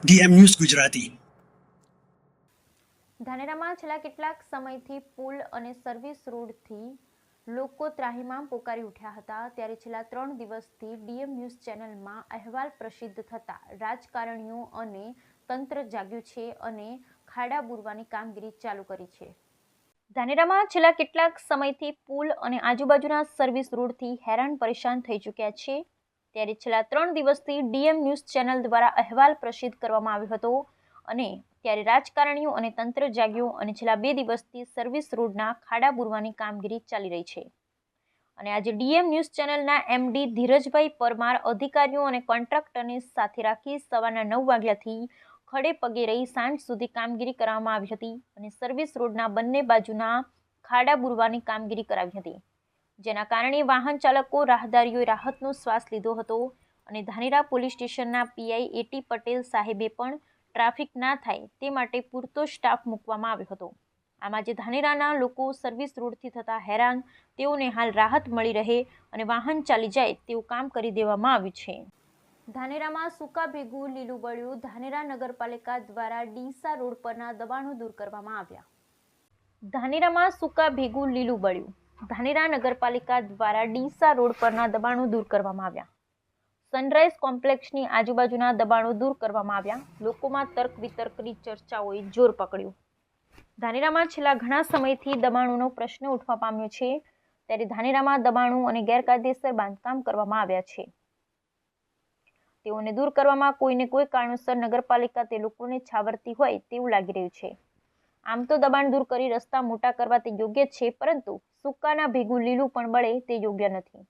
DM news Gujarati. ધાનેરામાં છેલ્લા કેટલાક સમયથી પુલ અને સર્વિસ રોડથી લોકો ત્રાહિમામ પોકારી ઉઠ્યા હતા, ત્યારે છેલ્લા 3 દિવસથી ડીએમ ન્યૂઝ ચેનલમાં અહેવાલ પ્રસિદ્ધ થતા રાજકારણીઓ અને તંત્ર જાગ્યું છે અને ખાડા બુરવાની કામગીરી ચાલુ કરી છે। ધાનેરામાં છેલ્લા કેટલાક સમયથી પુલ અને આજુબાજુના સર્વિસ રોડથી હેરાન પરેશાન થઈ ચૂક્યા છે, ત્યારે છેલ્લા 3 દિવસથી ડીએમ ન્યૂઝ ચેનલ દ્વારા અહેવાલ પ્રસિદ્ધ કરવામાં આવ્યો હતો અને ત્યારે રાજકારણીઓ અને તંત્ર જાગ્યું અને છેલ્લા 2 દિવસથી સર્વિસ રોડના ખાડા બુરવાની કામગીરી ચાલી રહી છે અને આજે ડીએમ ન્યૂઝ ચેનલના એમડી ધીરજભાઈ પરમાર અધિકારીઓ અને કોન્ટ્રાક્ટરને સાથે રાખી સવારના 9 વાગ્યાથી ખડે પગે રહી સાંજ સુધી કામગીરી કરવામાં આવી હતી અને સર્વિસ રોડના બંને બાજુના ખાડા બુરવાની કામગીરી કરાવી હતી, જેના કારણે વાહન ચાલકો રાહદારીઓએ રાહતનો શ્વાસ લીધો હતો અને ધાનેરા પોલીસ સ્ટેશનના પીઆઈ એટી પટેલ સાહેબે પણ ટ્રાફિક ના થાય તે માટે પૂરતો સ્ટાફ મૂકવામાં આવ્યો હતો। આમ આજે ધાનેરાના લોકો સર્વિસ રોડથી થતા હેરાન, તેઓને હાલ રાહત મળી રહે અને વાહન ચાલી જાય તેવું કામ કરી દેવામાં આવ્યું છે। ધાનેરામાં સૂકા ભેગું લીલું બળ્યું। ધાનેરા નગરપાલિકા દ્વારા ડીસા રોડ પરના દબાણો દૂર કરવામાં આવ્યા। ધાનેરામાં સૂકા ભેગું લીલું બળ્યું। ધાનેરા નગરપાલિકા દ્વારા ડીસા રોડ પરના દબાણો દૂર કરવામાં આવ્યા। સનરાઈઝ કોમ્પ્લેક્સની આજુબાજુના દબાણો દૂર કરવામાં આવ્યા। લોકોમાં તર્ક વિતર્કની ચર્ચાઓએ જોર પકડ્યું। ધાનેરામાં છેલ્લા ઘણા સમયથી દબાણોનો પ્રશ્ન ઉઠવા પામ્યો છે, ત્યારે ધાનેરામાં દબાણો અને ગેરકાયદેસર બાંધકામ કરવામાં આવ્યા છે, તેઓને દૂર કરવામાં કોઈને કોઈ કારણોસર નગરપાલિકા તે લોકોને છાવરતી હોય તેવું લાગી રહ્યું છે। આમ તો દબાણ દૂર કરી રસ્તા મોટા કરવા તે યોગ્ય છે, પરંતુ સૂકાના ભેગું લીલું પણ બળે તે યોગ્ય નથી।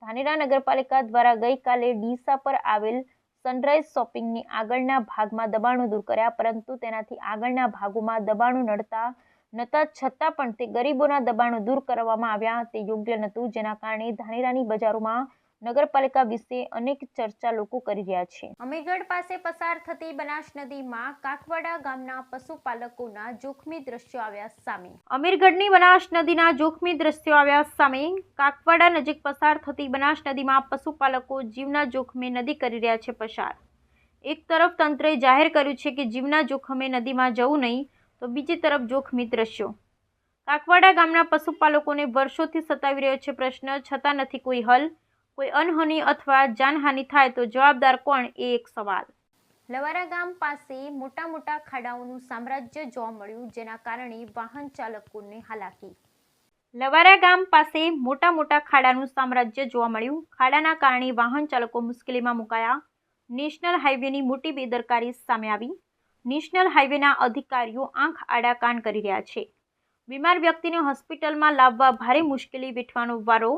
ધાનેરા નગરપાલિકા દ્વારા ગઈકાલે ડીસા પર આવેલ સનરાઈઝ શોપિંગની આગળના ભાગમાં દબાણો દૂર કર્યા, પરંતુ તેનાથી આગળના ભાગોમાં દબાણો નડતા છતાં પણ તે ગરીબોના દબાણો દૂર કરવામાં આવ્યા તે યોગ્ય નહોતું, જેના કારણે ધાનેરાની બજારોમાં નગરપાલિકા વિશે અનેક ચર્ચા લોકો કરી રહ્યા છે। અમીરગઢ પાસે પસાર થતી બનાસ નદીમાં કાકવાડા ગામના પશુપાલકોના જોખમી દ્રશ્યો આવ્યા સામે। અમીરગઢની બનાસ નદીના જોખમી દ્રશ્યો આવ્યા સામે। કાકવાડા નજીક પસાર થતી બનાસ નદીમાં પશુપાલકો જીવના જોખમે નદી કરી રહ્યા છે પસાર। એક તરફ તંત્રએ જાહેર કર્યું છે કે જીવના જોખમે નદીમાં જવું નહીં, તો બીજી તરફ જોખમી દ્રશ્યો। કાકવાડા ગામના પશુપાલકોને વર્ષોથી સતાવી રહ્યો છે પ્રશ્ન, છતાં નથી કોઈ હલ। કોઈ અનહોની અથવા જાનહાનિ થાય તો જવાબદાર કોણ, એ એક સવાલ। લવારા ગામ પાસે મોટા ખાડાઓનું સામ્રાજ્ય જોવા મળ્યું, જેના કારણે વાહન ચાલકોને હાલાકી। લવારા ગામ પાસે મોટા ખાડાનું સામ્રાજ્ય જોવા મળ્યું। ખાડાના કારણે વાહન ચાલકો મુશ્કેલીમાં મુકાયા। નેશનલ હાઈવેની મોટી બેદરકારી સામે આવી। નેશનલ હાઈવેના અધિકારીઓ આંખ આડા કાન કરી રહ્યા છે। બીમાર વ્યક્તિને હોસ્પિટલમાં લાવવા ભારે મુશ્કેલી વેઠવાનો વારો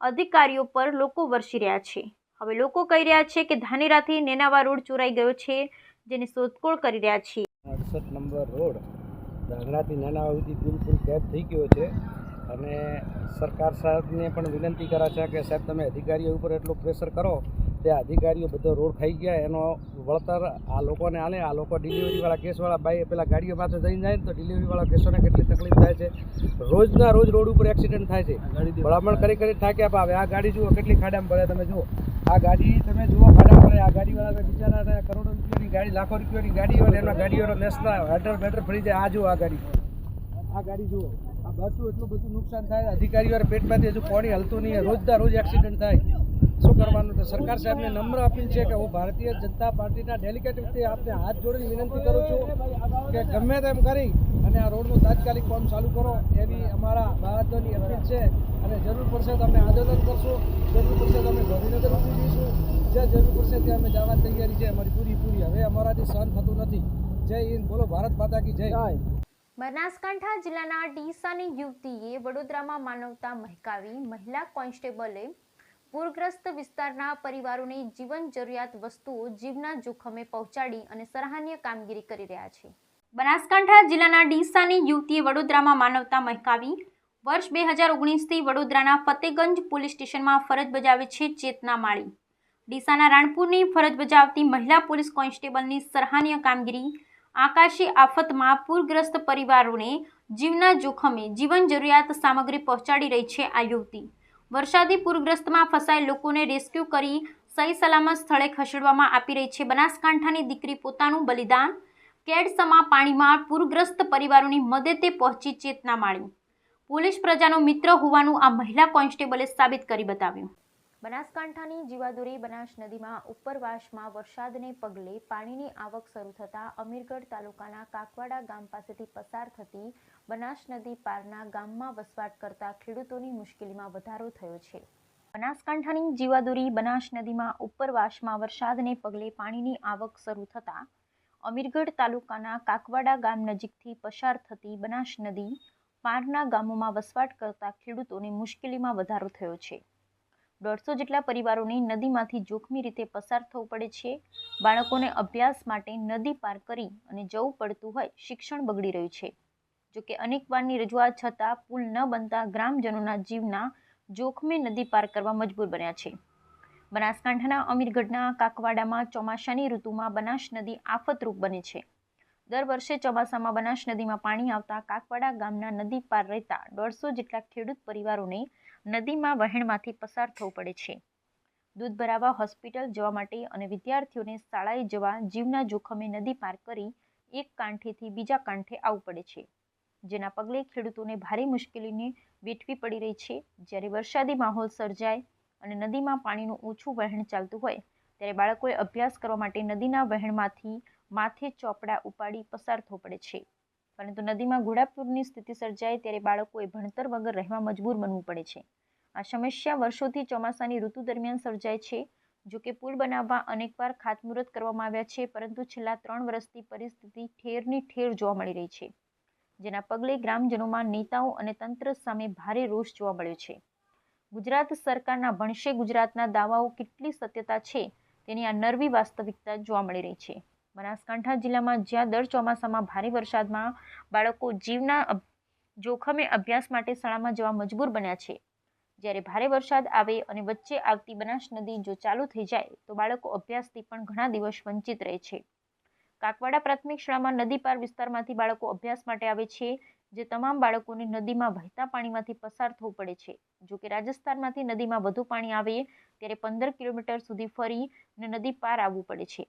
અધિકારીઓ પર લોકો વરસી રહ્યા છે। હવે લોકો કહી રહ્યા છે કે ધાનેરાથી નેનાવા રોડ ચોરાઈ ગયો છે, જેની શોધખોળ કરી રહ્યા છે। 68 નંબર રોડ ધાનેરાથી નેનાવા સુધી બિલકુલ કેબ થઈ ગયો છે અને સરકાર સાહેબને પણ વિનંતી કરે છે કે સાહેબ તમે અધિકારીઓ ઉપર એટલું પ્રેશર કરો તે અધિકારીઓ બધો રોડ ખાઈ ગયા, એનો વળતર આ લોકોને આલે। આ લોકો ડિલિવરીવાળા કેસવાળા બાઈ પેલા ગાડીઓ માથે જઈને જાય ને તો ડિલિવરીવાળા કેસોને કેટલી તકલીફ થાય છે। રોજના રોજ રોડ ઉપર એક્સિડન્ટ થાય છે। ભલામણ કરી થાક્યા પાવે। આ ગાડી જુઓ કેટલી ખાડામાં ભરે, તમે જુઓ આ ગાડી તમે જુઓ ખાડામાં ભરે। આ ગાડીવાળા બિચારાને કરોડો રૂપિયાની ગાડી, લાખો રૂપિયાની ગાડી હોય એના ગાડીઓનો નેસના હેટર ફરી જાય। આ જુઓ આ ગાડી જુઓ, આ બધું એટલું બધું નુકસાન થાય। અધિકારીઓ પેટમાંથી હજુ પાણી હલતું નહીં, રોજના રોજ એક્સિડન્ટ થાય। શું કરવાનું? તો સરકાર સાહેબને નમ્ર અપીલ છે કે હું ભારતીય જનતા પાર્ટીના ડેલિગેટ વતી આપને હાથ જોડીને વિનંતી કરું છું કે ગમે તેમ કરી અને આ રોડનું તાત્કાલિક કામ ચાલુ કરો, એવી અમારા બાળકોની અપીલ છે। અને જરૂર પડશે તો અમે આંદોલન કરશું, જરૂર પડશે તો અમે ગાંધીનગર ઉતરી જઈશું, જ્યાં જરૂર પડશે ત્યાં અમે જવાની તૈયારી છે અમારી પૂરી। હવે અમારાથી સહન થતું નથી। જય હિન્દ, બોલો ભારત માતા કી જય। બનાસકાંઠા જિલ્લાના ડીસાની યુવતીએ વડોદરામાં માનવતા મહેકાવી। મહિલા કોન્સ્ટેબલે પૂરગ્રસ્ત વિસ્તારના પરિવારોને જીવન જરૂરિયાત વસ્તુઓ જીવના જોખમે પહોંચાડી અને સરાહનીય કામગીરી કરી રહ્યા છે। બનાસકાંઠા જિલ્લાના ડીસાની યુવતીએ વડોદરામાં માનવતા મહેકાવી। વર્ષ 2019થી વડોદરાના ફતેગંજ પોલીસ સ્ટેશનમાં ફરજ બજાવે છે ચેતના માળી। ડીસાના રાણપુરની ફરજ બજાવતી મહિલા પોલીસ કોન્સ્ટેબલની સરાહનીય કામગીરી। આકાશી આફતમાં પૂરગ્રસ્ત પરિવારોને જીવના જોખમે જીવન જરૂરિયાત સામગ્રી પહોંચાડી રહી છે આ યુવતી। વરસાદી પૂરગ્રસ્તમાં ફસાયેલ લોકોને રેસ્ક્યુ કરી સહી સલામત સ્થળે ખસેડવામાં આપી રહી છે બનાસકાંઠાની દીકરી પોતાનું બલિદાન, કેડસમા પાણીમાં પૂરગ્રસ્ત પરિવારોની મદદે પહોંચી ચેતના માળી, પોલીસ પ્રજાનો મિત્ર હોવાનું આ મહિલા કોન્સ્ટેબલે સાબિત કરી બતાવ્યું. બનાસકાંઠાની જીવાદોરી બનાસ નદીમાં ઉપરવાસમાં વરસાદને પગલે પાણીની આવક શરૂ થતાં અમીરગઢ તાલુકાના કાકવાડા ગામ પાસેથી પસાર થતી બનાસ નદી પારના ગામમાં વસવાટ કરતા ખેડૂતોની મુશ્કેલીમાં વધારો થયો છે. બનાસકાંઠાની જીવાદોરી બનાસ નદીમાં ઉપરવાસમાં વરસાદને પગલે પાણીની આવક શરૂ થતાં અમીરગઢ તાલુકાના કાકવાડા ગામ નજીકથી પસાર થતી બનાસ નદી પારના ગામોમાં વસવાટ કરતા ખેડૂતોની મુશ્કેલીમાં વધારો થયો છે. 150 જેટલા પરિવારોને નદીમાંથી જોખમી રીતે પસાર થવું પડે છે. બાળકોને અભ્યાસ માટે નદી પાર કરી અને જવું પડતું હોય શિક્ષણ બગડી રહ્યું છે. જોકે અનેકવારની રજૂઆત છતાં પુલ ન બનતા ગ્રામજનોના જીવના જોખમે નદી પાર કરવા મજબૂર બન્યા છે. બનાસકાંઠાના અમીરગઢના કાકવાડામાં ચોમાસાની ઋતુમાં બનાસ નદી આફતરૂપ બને છે. દર વર્ષે ચોમાસામાં બનાસ નદીમાં પાણી આવતા કાકવાડા ગામના નદી પાર રહેતા 150 જેટલા ખેડૂત પરિવારોને નદીમાં વહેણમાંથી પસાર થવું પડે છે. દૂધ ભરાવા, હોસ્પિટલ જવા માટે અને વિદ્યાર્થીઓને શાળાએ જવા જીવના જોખમે નદી પાર કરી એક કાંઠેથી બીજા કાંઠે આવવું પડે છે, જેના પગલે ખેડૂતોને ભારે મુશ્કેલીને વેઠવી પડી રહી છે. જ્યારે વરસાદી માહોલ સર્જાય અને નદીમાં પાણીનું ઓછું વહેણ ચાલતું હોય ત્યારે બાળકોએ અભ્યાસ કરવા માટે નદીના વહેણમાંથી માથે ચોપડા ઉપાડી પસાર થવું પડે છે. પરંતુ નદીમાં ઘોડાપૂરની સ્થિતિ સર્જાય ત્યારે બાળકોએ ભણતર વગર રહેવા મજબૂર બનવું પડે છે. આ સમસ્યા વર્ષોથી ચોમાસાની ઋતુ દરમિયાન સર્જાય છે. જોકે પુલ બનાવવા અનેકવાર ખાતમુહૂર્ત કરવામાં આવ્યા છે, પરંતુ છેલ્લા 3 વર્ષથી પરિસ્થિતિ ઠેરની ઠેર જોવા મળી રહી છે, જેના પગલે ગ્રામજનોમાં નેતાઓ અને તંત્ર સામે ભારે રોષ જોવા મળ્યો છે. ગુજરાત સરકારના ભણશે ગુજરાતના દાવાઓ કેટલી સત્યતા છે તેની આ નરવી વાસ્તવિકતા જોવા મળી રહી છે. બનાસકાંઠા જિલ્લામાં જ્યાં દર ચોમાસામાં ભારે વરસાદમાં બાળકો જીવના જોખમે અભ્યાસ માટે શાળામાં જવા મજબૂર બન્યા છે, જ્યારે ભારે વરસાદ આવે અને વચ્ચે આવતી બનાસ નદી જો ચાલુ થઈ જાય તો બાળકો અભ્યાસથી પણ ઘણા દિવસ વંચિત રહે છે. કાકવાડા પ્રાથમિક શાળામાં નદી પાર વિસ્તારમાંથી બાળકો અભ્યાસ માટે આવે છે, જે તમામ બાળકોને નદીમાં વહેતા પાણીમાંથી પસાર થવું પડે છે. જોકે રાજસ્થાનમાંથી નદીમાં વધુ પાણી આવે ત્યારે 15 કિલોમીટર સુધી ફરીને નદી પાર આવવું પડે છે,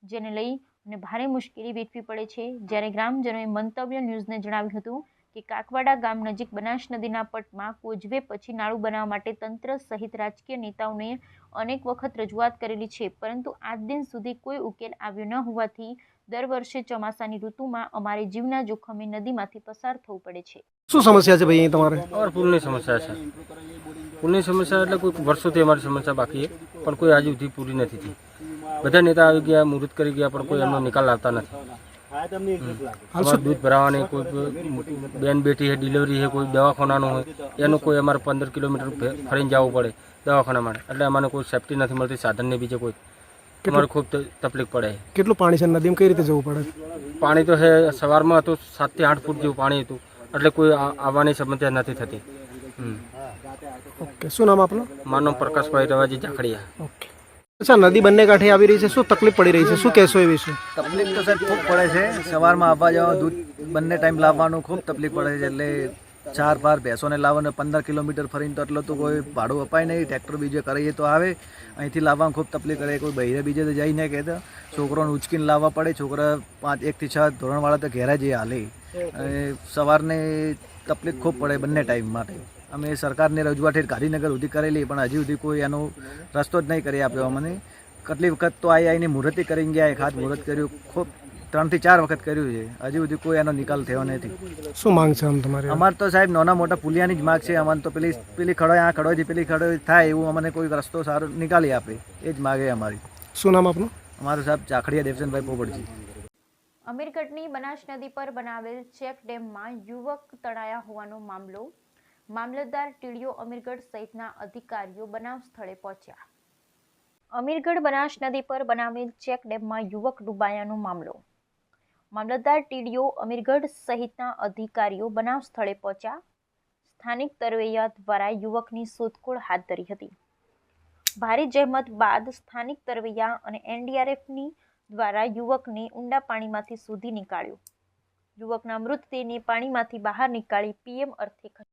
જેને લઈ અને ભારે મુશ્કેલી વેઠવી પડે છે. જ્યારે ગ્રામજનોએ મંતવ્ય ન્યૂઝને જણાવ્યું હતું કે કાકવાડા ગામ નજીક બનાસ નદીના પટમાં કોઝવે પછી નાળું બનાવવા માટે તંત્ર સહિત રાજકીય નેતાઓને અનેક વખત રજૂઆત કરેલી છે, પરંતુ આજ દિન સુધી કોઈ ઉકેલ આવ્યો ન હોવાથી દર વર્ષે ચોમાસાની ઋતુમાં અમારે જીવના જોખમે નદીમાંથી પસાર થવું પડે છે. શું સમસ્યા છે ભાઈ તમારે? और पुलની સમસ્યા છે. પુલની સમસ્યા એટલે કોઈ વર્ષોથી અમારી સમસ્યા બાકી છે, પણ કોઈ હજુ સુધી પૂરી નથી થઈ. બધા નેતા આવી ગયા, મુહૂર્ત કરી ગયા, પણ કોઈ એમનો નિકાલ લાવતા નથી. અમારે દૂધ ભરાવાની કોઈ બેન બેઠી છે, ડિલિવરી છે, કોઈ દવાખાનાનું હોય એનું કોઈ અમારે 15 કિલોમીટર ફરીને જવું પડે દવાખાના માટે, એટલે અમને કોઈ સેફટી નથી મળતી, સાધનને બીજે કોઈ અમારે ખૂબ તકલીફ પડે. કેટલું પાણી છે નદીમાં, કઈ રીતે જવું પડે? પાણી તો છે સવારમાં હતું 7 થી 8 ફૂટ જેવું પાણી હતું, એટલે કોઈ આવવાની સમસ્યા નથી થતી. ઓકે, શું નામ આપનું? મારું નામ પ્રકાશભાઈ રવાજી ઝાખડિયા. ઓકે, અચ્છા, નદી બંને કાંઠે આવી રહી છે, શું તકલીફ પડી રહી છે, શું કહેશો એ વિશે? તકલીફ તો સાહેબ ખૂબ પડે છે. સવારમાં આવવા જવા દૂધ બંને ટાઈમ લાવવાનું ખૂબ તકલીફ પડે છે. એટલે 4 ભેંસોને લાવવાને 15 કિલોમીટર ફરીને તો એટલો તો કોઈ ભાડું અપાય નહીં. ટ્રેક્ટર બીજે કરીએ તો આવે, અહીંથી લાવવામાં ખૂબ તકલીફ કરે. કોઈ બહેરે બીજે તો જઈને કહેતા છોકરોને ઉચકીને લાવવા પડે. છોકરા 1 થી 6 ધોરણવાળા તો ઘેરા જઈએ હાલે. અને સવારને તકલીફ ખૂબ પડે બંને ટાઈમ માટે. અમે સરકારને રજૂઆત ગાંધીનગર સુધી કરેલી, પણ હજી સુધી કોઈ એનો રસ્તો જ નહીં કરી આપ્યો અમને. કેટલી વખત તો આવીને મુહૂર્તે કરીને ગયા, ખાસ મુહૂર્ત કર્યું, ખૂબ 3 થી 4 વખત કર્યું છે, હજી સુધી કોઈ એનો નિકાલ થયો નથી. શું માંગ છે આમ તમારી? અમારે તો સાહેબ નાના મોટા પુલિયાની જ માગ છે. અમારે તો પેલી ખડોય આ ખડોયથી પેલી ખડોય થાય એવું અમને કોઈ રસ્તો સારો નિકાલી આપે, એ જ માગે અમારી. શું નામ આપનું? અમારું સાહેબ ઝાખડિયા દેવસનભાઈ પોપટજી. અમીરગઢની બનાસ નદી પર બનાવેલ ચેક ડેમમાં યુવક તણાયા હોવાનો મામલો. મામલતદાર ટીડીઓ અમીરગઢ સહિતના અધિકારીઓ બનાવ સ્થળે પહોંચ્યા. અમીરગઢ બનાસ નદી પર બનાવેલ ચેક ડેમમાં યુવક ડૂબાયાનો મામલો. મામલતદાર ટીડીઓ અમીરગઢ સહિતના અધિકારીઓ બનાવ સ્થળે પહોંચ્યા. સ્થાનિક તરવૈયા દ્વારા યુવકની શોધખોળ હાથ ધરી હતી. ભારે જહેમત બાદ સ્થાનિક તરવૈયા અને એનડીઆરએફની દ્વારા યુવકને ઊંડા પાણીમાંથી શોધી નીકાળ્યો. યુવકના મૃતદેહને પાણીમાંથી બહાર નીકાળી પીએમ અર્થે